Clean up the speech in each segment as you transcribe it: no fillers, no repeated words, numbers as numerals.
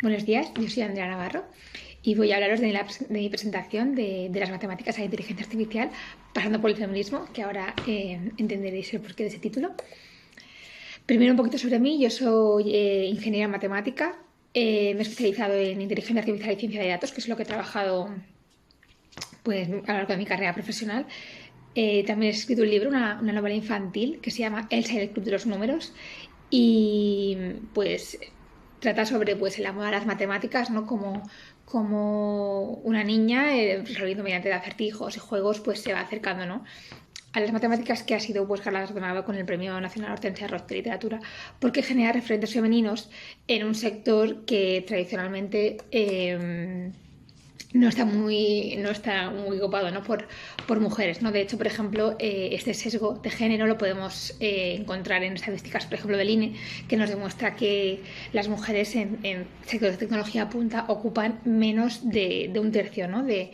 Buenos días, yo soy Andrea Navarro y voy a hablaros de mi presentación de las matemáticas a la inteligencia artificial, pasando por el feminismo, que ahora entenderéis el porqué de ese título. Primero un poquito sobre mí, yo soy ingeniera en matemática, me he especializado en inteligencia artificial y ciencia de datos, que es lo que he trabajado pues, a lo largo de mi carrera profesional. También he escrito un libro, una novela infantil, que se llama Elsa y el Club de los Números, y pues trata sobre pues, el amor a las matemáticas, ¿no? Como una niña, resolviendo mediante acertijos y juegos, pues se va acercando, ¿no? A las matemáticas, que ha sido pues galardonado con el Premio Nacional Hortensia Roth de Literatura, porque genera referentes femeninos en un sector que tradicionalmente no está muy copado, ¿no? por mujeres, ¿no? De hecho, por ejemplo, este sesgo de género lo podemos encontrar en estadísticas, por ejemplo, del INE, que nos demuestra que las mujeres en sectores de tecnología punta ocupan menos de un tercio, ¿no? de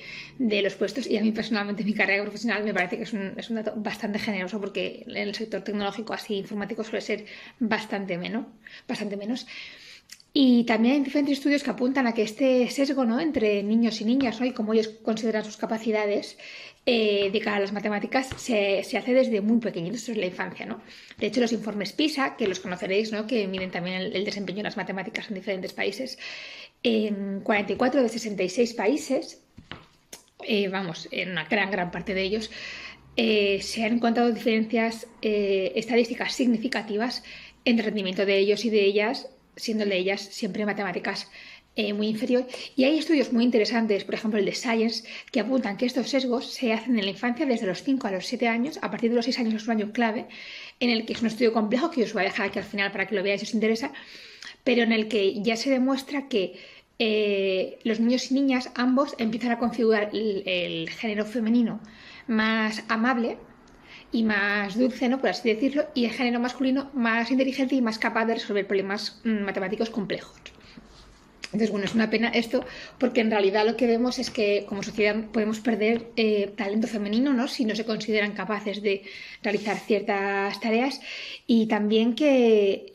los puestos, y a mí personalmente en mi carrera profesional me parece que es un dato bastante generoso, porque en el sector tecnológico así informático suele ser bastante menos. Y también hay diferentes estudios que apuntan a que este sesgo, ¿no? entre niños y niñas, ¿no? y cómo ellos consideran sus capacidades de cara a las matemáticas se hace desde muy pequeñitos, eso es la infancia, ¿no? De hecho, los informes PISA, que los conoceréis, ¿no? que miden también el desempeño de las matemáticas en diferentes países, en 44 de 66 países, en una gran parte de ellos, se han encontrado diferencias estadísticas significativas en el rendimiento de ellos y de ellas, siendo el de ellas siempre matemáticas muy inferior. Y hay estudios muy interesantes, por ejemplo el de Science, que apuntan que estos sesgos se hacen en la infancia desde los 5 a los 7 años. A partir de los 6 años es un año clave, en el que es un estudio complejo que os voy a dejar aquí al final para que lo veáis si os interesa, pero en el que ya se demuestra que los niños y niñas ambos empiezan a configurar el género femenino más amable y más dulce, ¿no? por así decirlo, y el género masculino más inteligente y más capaz de resolver problemas matemáticos complejos. Entonces, bueno, es una pena esto, porque en realidad lo que vemos es que como sociedad podemos perder talento femenino, ¿no? si no se consideran capaces de realizar ciertas tareas, y también que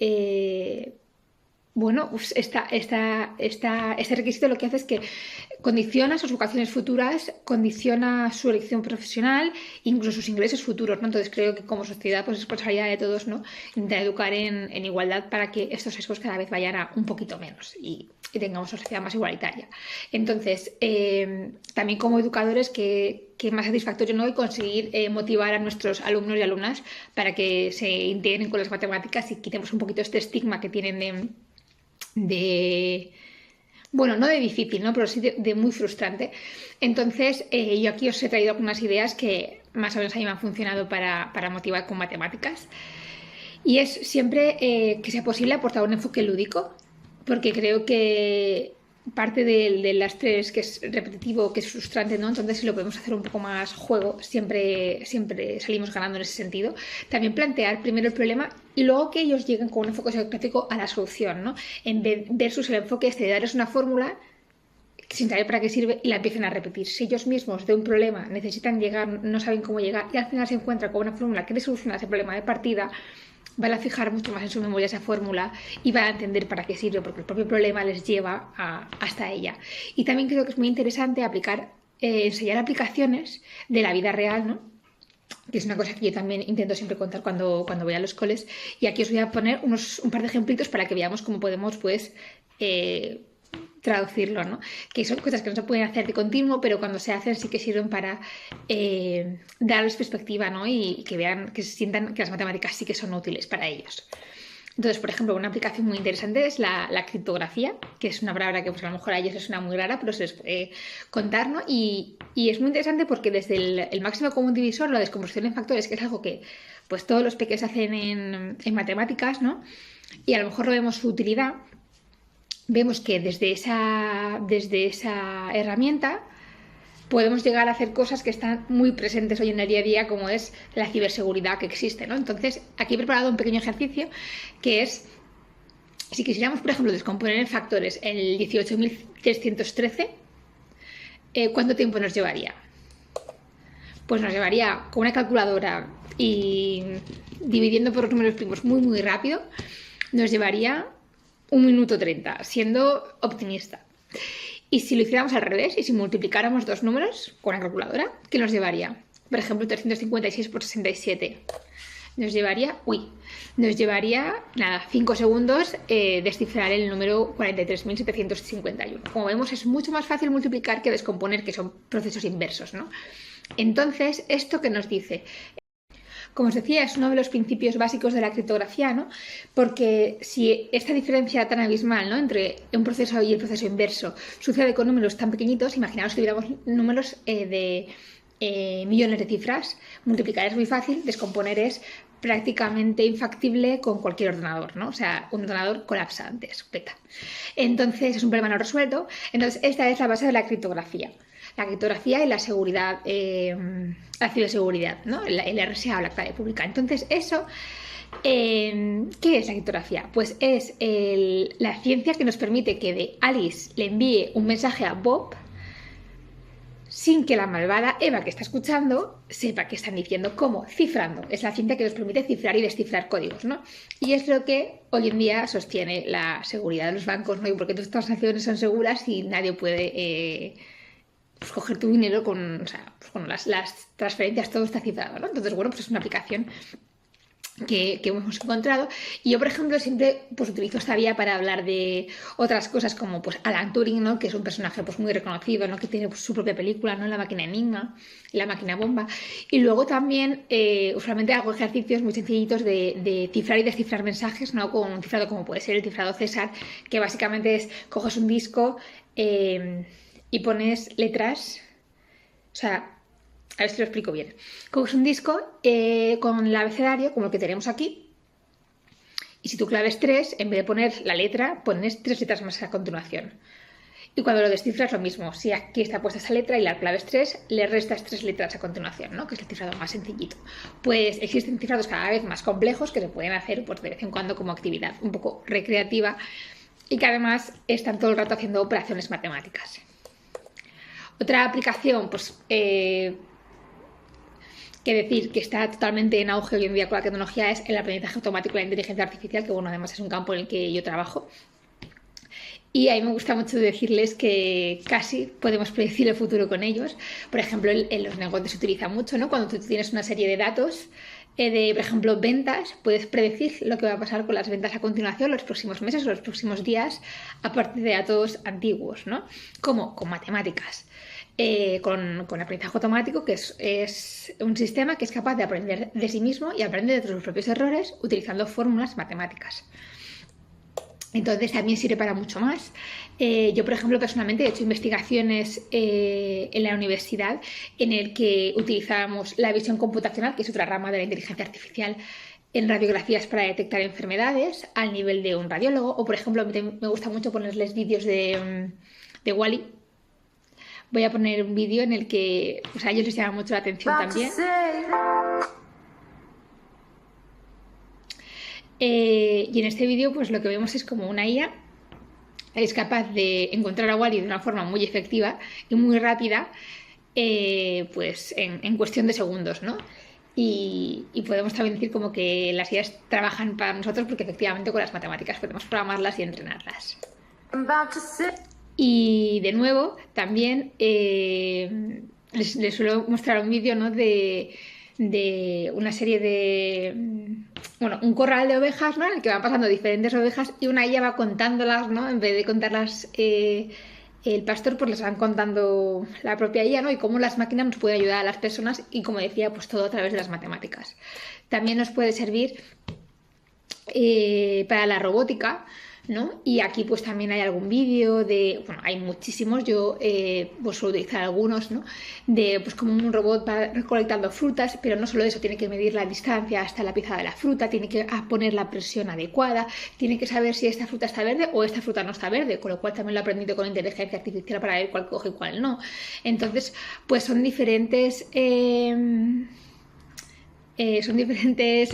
este requisito lo que hace es que condiciona sus vocaciones futuras, condiciona su elección profesional, incluso sus ingresos futuros, ¿no? Entonces creo que como sociedad pues es responsabilidad de todos, ¿no? intentar educar en igualdad para que estos sesgos cada vez vayan a un poquito menos y tengamos una sociedad más igualitaria. Entonces, también como educadores, que más satisfactorio, ¿no? y conseguir motivar a nuestros alumnos y alumnas para que se integren con las matemáticas y quitemos un poquito este estigma que tienen bueno, no de difícil, ¿no? pero sí de muy frustrante. Entonces, yo aquí os he traído algunas ideas que más o menos a mí me han funcionado para motivar con matemáticas. Y es siempre que sea posible aportar un enfoque lúdico, porque creo que parte del estrés, que es repetitivo, que es frustrante, ¿no? Entonces, si lo podemos hacer un poco más juego, siempre salimos ganando en ese sentido. También plantear primero el problema y luego que ellos lleguen con un enfoque psicocrítico a la solución, ¿no? Versus el enfoque de darles una fórmula sin saber para qué sirve y la empiecen a repetir. Si ellos mismos de un problema necesitan llegar, no saben cómo llegar, y al final se encuentran con una fórmula que les soluciona ese problema de partida, van a fijar mucho más en su memoria esa fórmula y van a entender para qué sirve, porque el propio problema les lleva hasta ella. Y también creo que es muy interesante enseñar aplicaciones de la vida real, ¿no? que es una cosa que yo también intento siempre contar cuando voy a los coles. Y aquí os voy a poner un par de ejemplitos para que veamos cómo podemos pues traducirlo, ¿no? Que son cosas que no se pueden hacer de continuo, pero cuando se hacen sí que sirven para darles perspectiva, ¿no? y que vean, que se sientan que las matemáticas sí que son útiles para ellos. Entonces, por ejemplo, una aplicación muy interesante es la criptografía, que es una palabra que pues, a lo mejor a ellos les suena muy rara, pero se les puede contar, ¿no? Y es muy interesante porque desde el máximo común divisor, la descomposición en factores, que es algo que pues, todos los peques hacen en matemáticas, ¿no? Y a lo mejor no vemos su utilidad, vemos que desde esa herramienta podemos llegar a hacer cosas que están muy presentes hoy en el día a día, como es la ciberseguridad que existe, ¿no? Entonces, aquí he preparado un pequeño ejercicio que es, si quisiéramos, por ejemplo, descomponer en factores el 18.313, ¿cuánto tiempo nos llevaría? Pues nos llevaría con una calculadora y dividiendo por los números primos muy rápido, nos llevaría 1 minuto 30, siendo optimista. Y si lo hiciéramos al revés, y si multiplicáramos dos números con la calculadora, ¿qué nos llevaría? Por ejemplo, 356 por 67. Nos llevaría, nada, 5 segundos descifrar el número 43.751. Como vemos, es mucho más fácil multiplicar que descomponer, que son procesos inversos, ¿no? Entonces, ¿esto qué nos dice? Como os decía, es uno de los principios básicos de la criptografía, ¿no? Porque si esta diferencia tan abismal, ¿no?, entre un proceso y el proceso inverso sucede con números tan pequeñitos, imaginaos que tuviéramos números de millones de cifras, multiplicar es muy fácil, descomponer es prácticamente infactible con cualquier ordenador, ¿no? O sea, un ordenador colapsa antes, peta. Entonces, es un problema no resuelto. Entonces, esta es la base de la criptografía. La criptografía y la seguridad, la ciberseguridad, ¿no? El RSA o la clave pública. Entonces, eso, ¿qué es la criptografía? Pues es la ciencia que nos permite que de Alice le envíe un mensaje a Bob sin que la malvada Eva, que está escuchando, sepa qué están diciendo. ¿Cómo? Cifrando. Es la ciencia que nos permite cifrar y descifrar códigos, ¿no? Y es lo que hoy en día sostiene la seguridad de los bancos, ¿no? Y porque tus transacciones son seguras y nadie puede pues coger tu dinero con, o sea, pues con las transferencias, todo está cifrado, ¿no? Entonces, bueno, pues es una aplicación que hemos encontrado. Y yo, por ejemplo, siempre pues utilizo esta vía para hablar de otras cosas como pues Alan Turing, ¿no?, que es un personaje pues muy reconocido, ¿no?, que tiene pues, su propia película, ¿no?, La máquina Enigma, La máquina bomba. Y luego también usualmente hago ejercicios muy sencillitos de cifrar y descifrar mensajes, ¿no?, con un cifrado como puede ser el cifrado César, que básicamente es coges un disco y pones letras, o sea, a ver si lo explico bien. Coges un disco con el abecedario, como el que tenemos aquí, y si tu clave es 3, en vez de poner la letra, pones 3 letras más a continuación. Y cuando lo descifras, lo mismo. Si aquí está puesta esa letra y la clave es 3, le restas 3 letras a continuación, ¿no?, que es el cifrado más sencillito. Pues existen cifrados cada vez más complejos que se pueden hacer pues, de vez en cuando como actividad un poco recreativa y que además están todo el rato haciendo operaciones matemáticas. Otra aplicación, pues que decir que está totalmente en auge hoy en día con la tecnología es el aprendizaje automático y la inteligencia artificial, que bueno, además es un campo en el que yo trabajo. Y a mí me gusta mucho decirles que casi podemos predecir el futuro con ellos. Por ejemplo, en los negocios se utiliza mucho, ¿no? Cuando tú tienes una serie de datos de, por ejemplo, ventas, puedes predecir lo que va a pasar con las ventas a continuación, los próximos meses o los próximos días, a partir de datos antiguos, ¿no? ¿Cómo? Con matemáticas. Con aprendizaje automático, que es un sistema que es capaz de aprender de sí mismo y aprender de sus propios errores utilizando fórmulas matemáticas. Entonces también sirve para mucho más. Yo, por ejemplo, personalmente he hecho investigaciones en la universidad en el que utilizábamos la visión computacional, que es otra rama de la inteligencia artificial, en radiografías para detectar enfermedades al nivel de un radiólogo. O, por ejemplo, me gusta mucho ponerles vídeos de Wall-E. Voy a poner un vídeo en el que a ellos les llama mucho la atención también. Y en este vídeo pues lo que vemos es como una IA es capaz de encontrar a Wall-E de una forma muy efectiva y muy rápida, pues en cuestión de segundos, ¿no? Y podemos también decir como que las IAs trabajan para nosotros porque efectivamente con las matemáticas podemos programarlas y entrenarlas. Y de nuevo, también les suelo mostrar un vídeo, ¿no?, de una serie de, bueno, un corral de ovejas, ¿no?, en el que van pasando diferentes ovejas y una IA va contándolas, ¿no?, en vez de contarlas el pastor, pues les van contando la propia IA, ¿no?, y cómo las máquinas nos pueden ayudar a las personas y, como decía, pues todo a través de las matemáticas. También nos puede servir para la robótica, ¿no? Y aquí pues también hay algún vídeo de, bueno, hay muchísimos, yo pues suelo utilizar algunos, ¿no?, de pues como un robot va recolectando frutas, pero no solo eso, tiene que medir la distancia hasta la pieza de la fruta, tiene que poner la presión adecuada, tiene que saber si esta fruta está verde o esta fruta no está verde, con lo cual también lo he aprendido con inteligencia artificial para ver cuál coge y cuál no. Entonces, pues son diferentes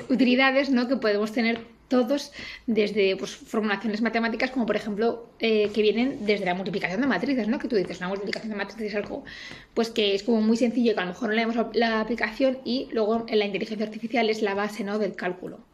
utilidades, ¿no?, que podemos tener todos desde pues, formulaciones matemáticas, como por ejemplo que vienen desde la multiplicación de matrices, ¿no?, que tú dices, una multiplicación de matrices es algo pues que es como muy sencillo, que a lo mejor no leemos la aplicación, y luego en la inteligencia artificial es la base, ¿no?, del cálculo.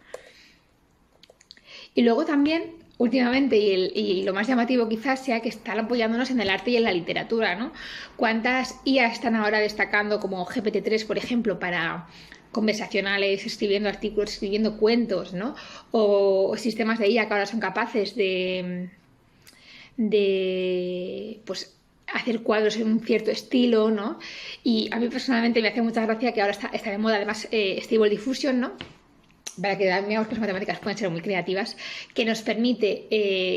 Y luego también últimamente y lo más llamativo quizás sea que están apoyándonos en el arte y en la literatura, ¿no? ¿Cuántas IA están ahora destacando como GPT-3, por ejemplo, para conversacionales, escribiendo artículos, escribiendo cuentos, ¿no? O sistemas de IA que ahora son capaces de pues hacer cuadros en un cierto estilo, ¿no? Y a mí personalmente me hace mucha gracia que ahora está de moda además Stable Diffusion, ¿no? Para que veamos que las matemáticas pueden ser muy creativas, que nos permite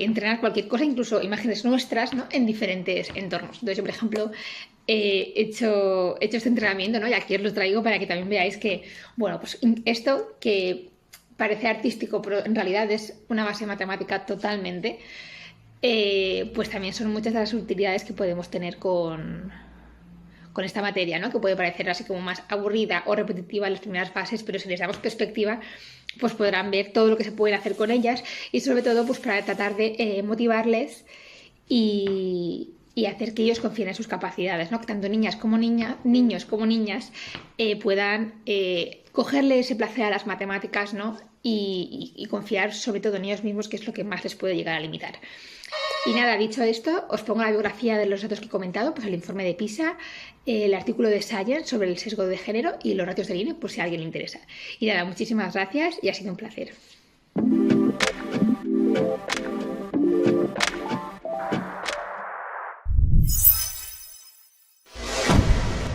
entrenar cualquier cosa, incluso imágenes nuestras, ¿no? En diferentes entornos. Entonces, yo, por ejemplo, he hecho este entrenamiento, ¿no? Y aquí os lo traigo para que también veáis que, bueno, pues esto que parece artístico, pero en realidad es una base matemática totalmente, pues también son muchas de las utilidades que podemos tener con esta materia, ¿no? Que puede parecer así como más aburrida o repetitiva en las primeras fases, pero si les damos perspectiva, pues podrán ver todo lo que se puede hacer con ellas y sobre todo pues para tratar de motivarles y hacer que ellos confíen en sus capacidades, ¿no? Que tanto niños como niñas puedan cogerle ese placer a las matemáticas, ¿no? Y confiar sobre todo en ellos mismos, que es lo que más les puede llegar a limitar. Y nada, dicho esto, os pongo la biografía de los datos que he comentado, pues el informe de PISA, el artículo de Science sobre el sesgo de género y los ratios de Gini, por si a alguien le interesa. Y nada, muchísimas gracias y ha sido un placer.